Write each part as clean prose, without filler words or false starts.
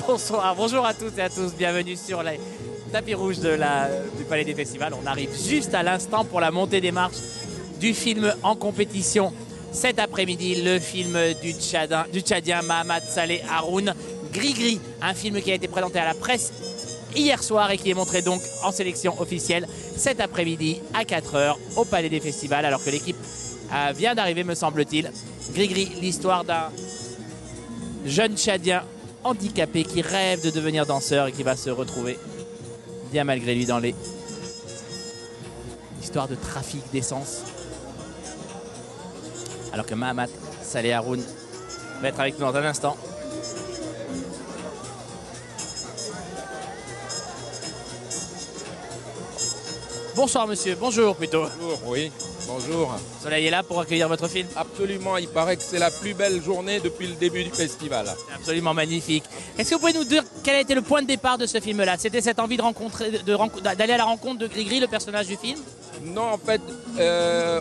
Bonsoir, bonjour à toutes et à tous, bienvenue sur les tapis rouges du Palais des Festivals. On arrive juste à l'instant pour la montée des marches du film en compétition cet après-midi, le film du Tchadien Mahamat Saleh Haroun, Gris Gris, un film qui a été présenté à la presse hier soir et qui est montré donc en sélection officielle cet après-midi à 4 h au Palais des Festivals, alors que l'équipe vient d'arriver, me semble-t-il. Gris Gris, l'histoire d'un jeune Tchadien handicapé qui rêve de devenir danseur et qui va se retrouver bien malgré lui dans les histoires de trafic d'essence, alors que Mahamat Saleh Haroun va être avec nous dans un instant. Bonsoir monsieur, bonjour plutôt. Bonjour, oui, bonjour. Le soleil est là pour accueillir votre film? Absolument, il paraît que c'est la plus belle journée depuis le début du festival. C'est absolument magnifique. Est-ce que vous pouvez nous dire quel a été le point de départ de ce film-là? C'était cette envie d'aller à la rencontre de Gris Gris, le personnage du film? Non, en fait,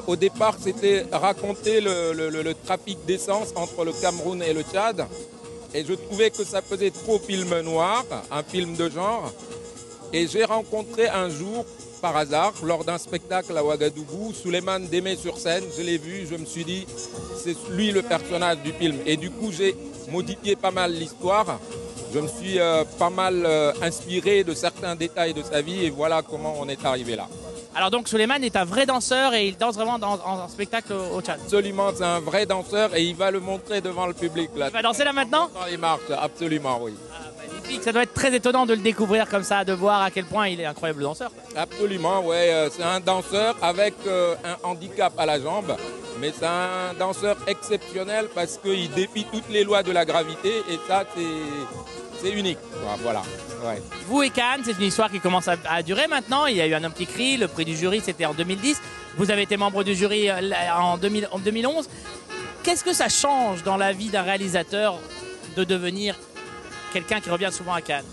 au départ, c'était raconter le trafic d'essence entre le Cameroun et le Tchad. Et je trouvais que ça faisait trop film noir, un film de genre. Et j'ai rencontré un jour, par hasard, lors d'un spectacle à Ouagadougou, Souleymane Démé sur scène. Je l'ai vu, je me suis dit, c'est lui le personnage du film. Et du coup, j'ai modifié pas mal l'histoire. Je me suis pas mal inspiré de certains détails de sa vie et voilà comment on est arrivé là. Alors donc Souleymane est un vrai danseur et il danse vraiment en spectacle au Tchad? Absolument, c'est un vrai danseur et il va le montrer devant le public. Là. Il va danser là maintenant? Dans les marches, absolument, oui. Magnifique, ça doit être très étonnant de le découvrir comme ça, de voir à quel point il est incroyable danseur. Absolument, oui, c'est un danseur avec un handicap à la jambe, mais c'est un danseur exceptionnel parce qu'il défie toutes les lois de la gravité et ça, c'est unique. Voilà. Ouais. Vous et Cannes, c'est une histoire qui commence à durer maintenant. Il y a eu un petit cri, le prix du jury c'était en 2010. Vous avez été membre du jury en 2011. Qu'est-ce que ça change dans la vie d'un réalisateur de devenir quelqu'un qui revient souvent à Cannes?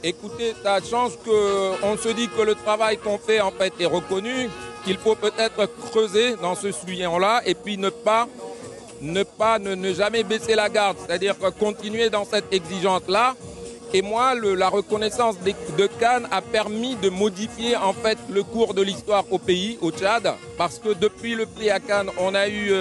Écoutez, ça change qu'on se dit que le travail qu'on fait en fait est reconnu, qu'il faut peut-être creuser dans ce sillon-là et puis ne jamais baisser la garde, c'est-à-dire continuer dans cette exigence-là. Et moi, la reconnaissance de Cannes a permis de modifier en fait le cours de l'histoire au pays, au Tchad, parce que depuis le prix à Cannes, on a eu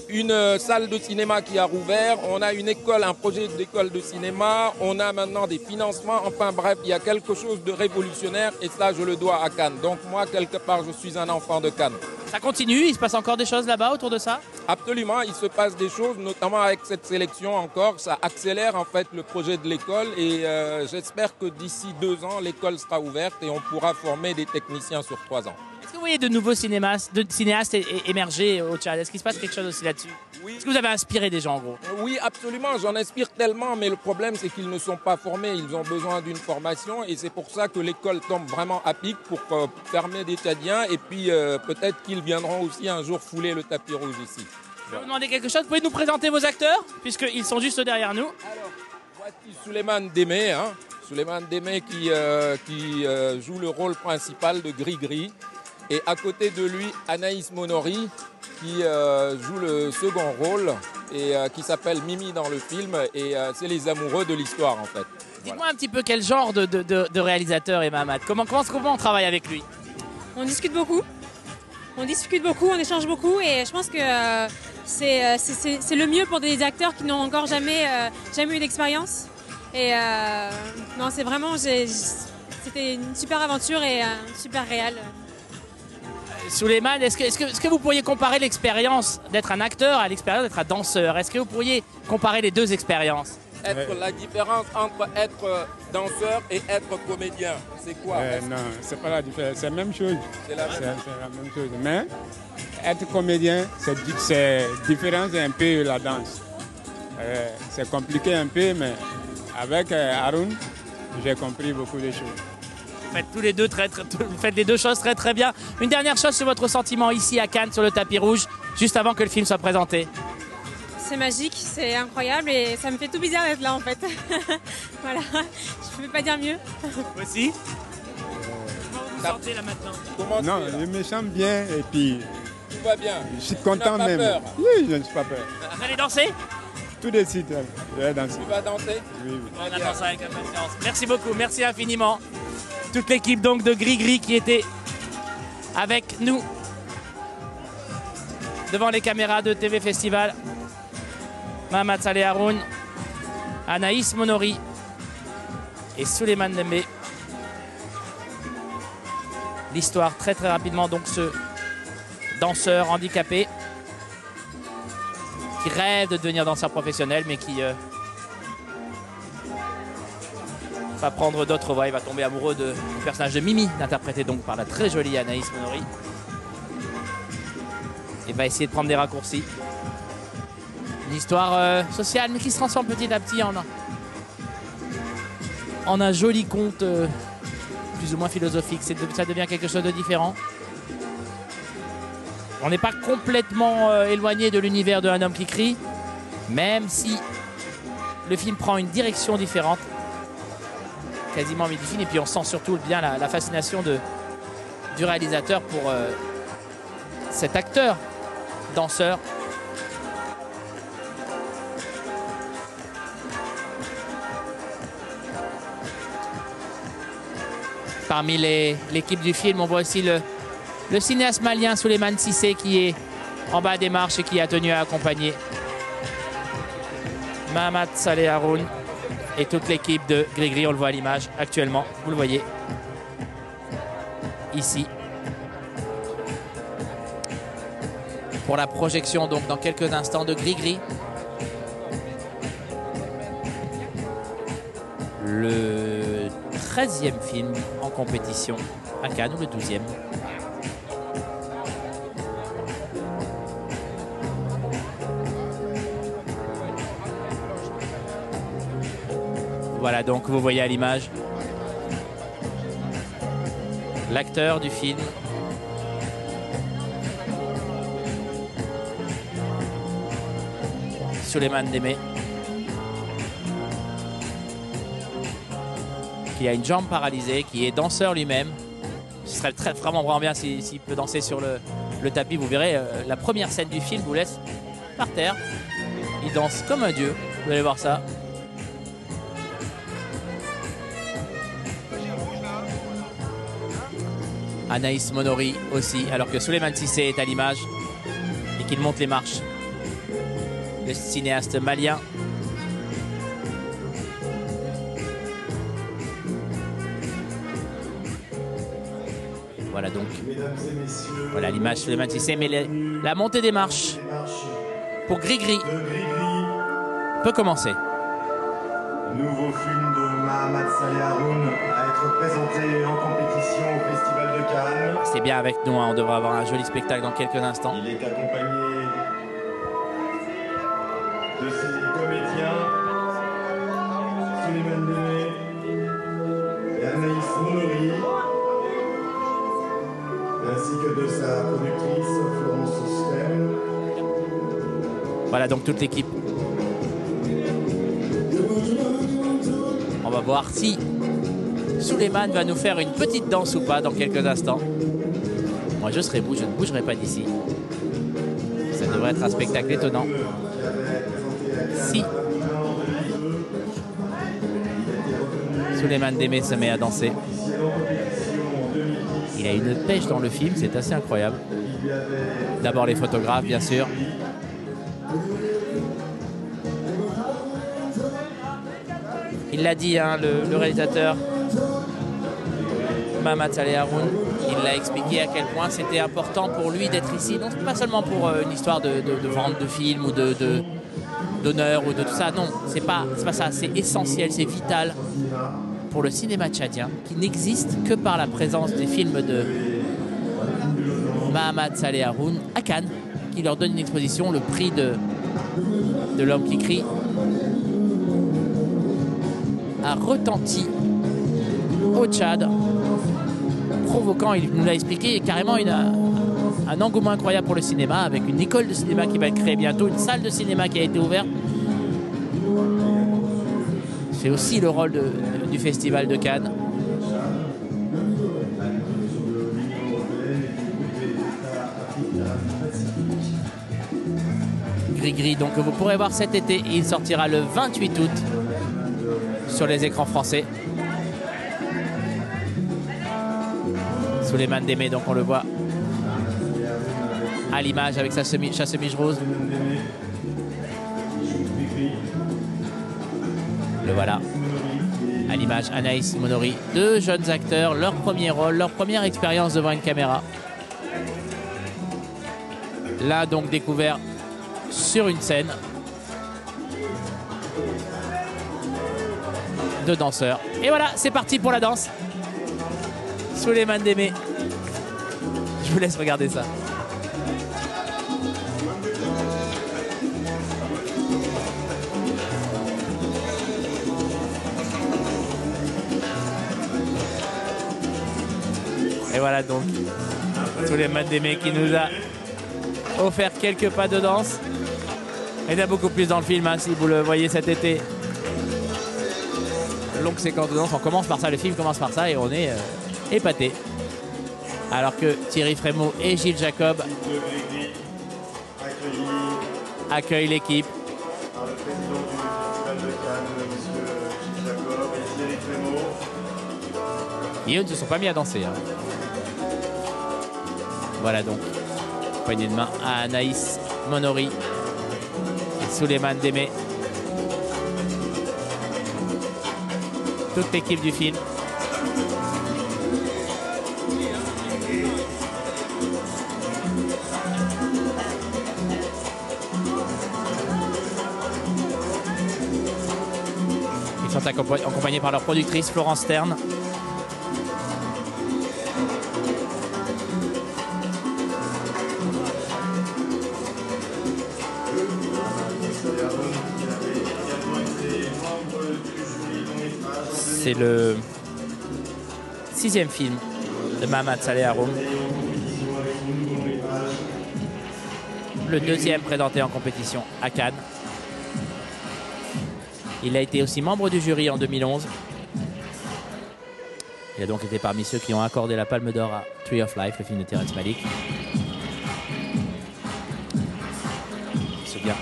une salle de cinéma qui a rouvert, on a une école, un projet d'école de cinéma, on a maintenant des financements, enfin bref, il y a quelque chose de révolutionnaire et ça, je le dois à Cannes. Donc moi, quelque part, je suis un enfant de Cannes. Ça continue, il se passe encore des choses là-bas autour de ça? Absolument, il se passe des choses, notamment avec cette sélection encore, ça accélère en fait le projet de l'école et j'espère que d'ici 2 ans, l'école sera ouverte et on pourra former des techniciens sur 3 ans. Est-ce que vous voyez de nouveaux cinéastes émerger au Tchad? Est-ce qu'il se passe quelque chose aussi là-dessus? Oui. Est-ce que vous avez inspiré des gens en gros? Oui, absolument, j'en inspire tellement, mais le problème c'est qu'ils ne sont pas formés, ils ont besoin d'une formation et c'est pour ça que l'école tombe vraiment à pic pour former des Tchadiens et puis peut-être qu'ils viendront aussi un jour fouler le tapis rouge ici. Je vais vous demander quelque chose, vous pouvez nous présenter vos acteurs puisqu'ils sont juste derrière nous? Alors, voici Souleymane Démé, Souleymane Démé qui joue le rôle principal de Gris Gris. Et à côté de lui, Anaïs Monori, qui joue le second rôle et qui s'appelle Mimi dans le film. Et c'est les amoureux de l'histoire, en fait. Dites-moi un petit peu quel genre de réalisateur est Mahamat. Comment on travaille avec lui? On discute beaucoup. On échange beaucoup. Et je pense que c'est le mieux pour des acteurs qui n'ont encore jamais eu d'expérience. Et non, c'est vraiment... C'était une super aventure et un super réal. Souleymane, est-ce que vous pourriez comparer l'expérience d'être un acteur à l'expérience d'être un danseur? Est-ce que vous pourriez comparer les deux expériences? La différence entre être danseur et être comédien, c'est quoi? Non, c'est pas la différence, c'est la même chose. C'est la même chose. Mais être comédien, c'est différent un peu la danse. C'est compliqué un peu, mais avec Haroun, j'ai compris beaucoup de choses. Vous faites tous les deux vous faites les deux choses très très bien. Une dernière chose sur votre sentiment ici à Cannes sur le tapis rouge, juste avant que le film soit présenté. C'est magique, c'est incroyable et ça me fait tout bizarre d'être là en fait. Voilà, je ne peux pas dire mieux. Vous aussi? Comment vous vous sentez là maintenant? Non, je me sens bien et puis Tout va bien. Je suis content même. Peur. Oui, je ne suis pas peur. Vous allez danser? Tout de suite, je vais danser. Tu vas danser? Oui, oui. On attend ça avec impatience. Merci beaucoup, merci infiniment. Toute l'équipe donc de Gris Gris qui était avec nous devant les caméras de TV Festival. Mahamat Saleh Haroun, Anaïs Monori et Souleymane Ndémé. L'histoire très rapidement, donc ce danseur handicapé qui rêve de devenir danseur professionnel mais qui va prendre d'autres voies. Il va tomber amoureux du personnage de Mimi, interprété donc par la très jolie Anaïs Monori. Et va essayer de prendre des raccourcis. Une histoire sociale mais qui se transforme petit à petit en un joli conte plus ou moins philosophique. Ça devient quelque chose de différent. On n'est pas complètement éloigné de l'univers de Un homme qui crie, même si le film prend une direction différente, quasiment mi-film. Et puis on sent surtout bien la fascination du réalisateur pour cet acteur, danseur. Parmi l'équipe du film, on voit aussi le cinéaste malien Souleymane Cissé qui est en bas des marches et qui a tenu à accompagner Mahamat Saleh Haroun et toute l'équipe de Gris Gris. On le voit à l'image actuellement, vous le voyez ici. Pour la projection donc dans quelques instants de Gris Gris. Le 13e film en compétition à Cannes, ou le 12e. Voilà, donc vous voyez à l'image l'acteur du film. Souleymane Ndémé, qui a une jambe paralysée, qui est danseur lui-même. Ce serait vraiment bien s'il peut danser sur le tapis. Vous verrez, la première scène du film vous laisse par terre. Il danse comme un dieu, vous allez voir ça. Anaïs Monori aussi, alors que Souleymane Cissé est à l'image et qu'il monte les marches. Le cinéaste malien. Voilà donc. Voilà l'image Souleymane Cissé, mais la montée des marches pour Gris Gris peut commencer. Nouveau film de Mahamat Saleh Haroun à être présenté en compétition au Festival de Cannes. C'est bien avec nous, hein, on devrait avoir un joli spectacle dans quelques instants. Il est accompagné de ses comédiens, Souleymane Ndémé et Anaïs Monori, ainsi que de sa productrice Florence Stem. Voilà donc toute l'équipe. On va voir si Souleymane va nous faire une petite danse ou pas dans quelques instants. Moi je serai je ne bougerai pas d'ici. Ça devrait être un spectacle étonnant. Si Souleymane Ndémé se met à danser. Il a une pêche dans le film, c'est assez incroyable. D'abord les photographes bien sûr. Il l'a dit, hein, le réalisateur Mahamat Saleh Haroun, il l'a expliqué à quel point c'était important pour lui d'être ici. Non, pas seulement pour une histoire de vente de films ou d'honneur ou de tout ça. Non, c'est pas ça. C'est essentiel, c'est vital pour le cinéma tchadien qui n'existe que par la présence des films de Mahamat Saleh Haroun à Cannes, qui leur donne une exposition, le prix de l'homme qui crie a retenti au Tchad, provoquant, il nous l'a expliqué, carrément un engouement incroyable pour le cinéma, avec une école de cinéma qui va être créée bientôt, une salle de cinéma qui a été ouverte. C'est aussi le rôle du Festival de Cannes. gris-gris, donc vous pourrez voir cet été. Il sortira le 28 août sur les écrans français. Souleymane Démé, donc on le voit à l'image avec sa chemise rose. Le voilà. À l'image, Anaïs Monory. Deux jeunes acteurs, leur premier rôle, leur première expérience devant une caméra. Là, donc, découvert sur une scène. De danseurs. Et voilà, c'est parti pour la danse. Souleymane Démé. Je vous laisse regarder ça. Et voilà donc Souleymane Démé qui nous a offert quelques pas de danse. Et il y a beaucoup plus dans le film, hein, si vous le voyez cet été. Longue séquence de danse, on commence par ça, le film commence par ça et on est épaté. Alors que Thierry Frémaux et Gilles Jacob accueillent l'équipe. Par le président du Festival de Cannes, monsieur Gilles Jacob et Thierry Frémaux. Et eux ne se sont pas mis à danser. Hein. Voilà donc, poignée de main à Anaïs Monory et Souleymane Démé. Toute l'équipe du film. Ils sont accompagnés par leur productrice Florence Stern. C'est le 6e film de Mohamed Saleh Haroun. Le 2e présenté en compétition à Cannes. Il a été aussi membre du jury en 2011. Il a donc été parmi ceux qui ont accordé la Palme d'Or à Tree of Life, le film de Terrence Malick. C'est bien.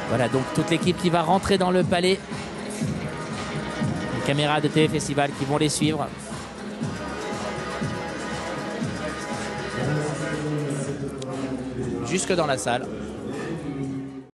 Voilà donc toute l'équipe qui va rentrer dans le palais. Les caméras de TV Festival qui vont les suivre. Jusque dans la salle.